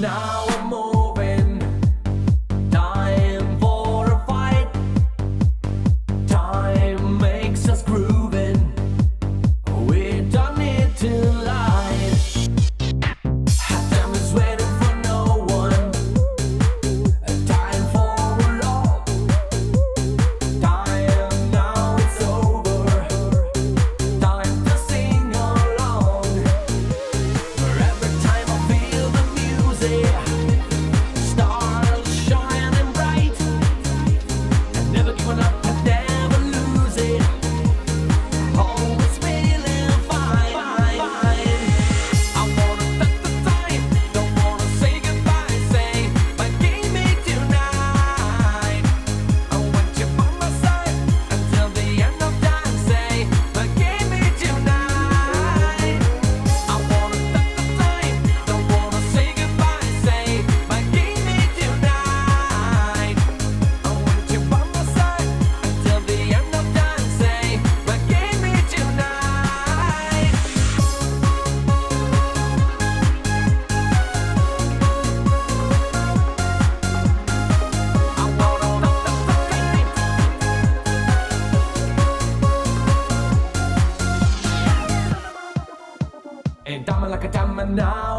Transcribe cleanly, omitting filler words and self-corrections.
Now we're moving, time for a fight. Time makes us grooving. We don't need to lie. Time is waiting for no one. Time for love. Time now it's over. Time to sing along. Every time I feel the music. Stars shining bright. Never giving up, never lose it. Always feeling fine. I wanna take the time, don't wanna say goodbye. Say, but give me tonight. I want you by my side until the end of time. Say, but give me tonight. I wanna take the time, don't wanna say goodbye. Say, but give me tonight. I want you by my side until the end of time. Say, but give me tonight. I wanna and diamond like a diamond now.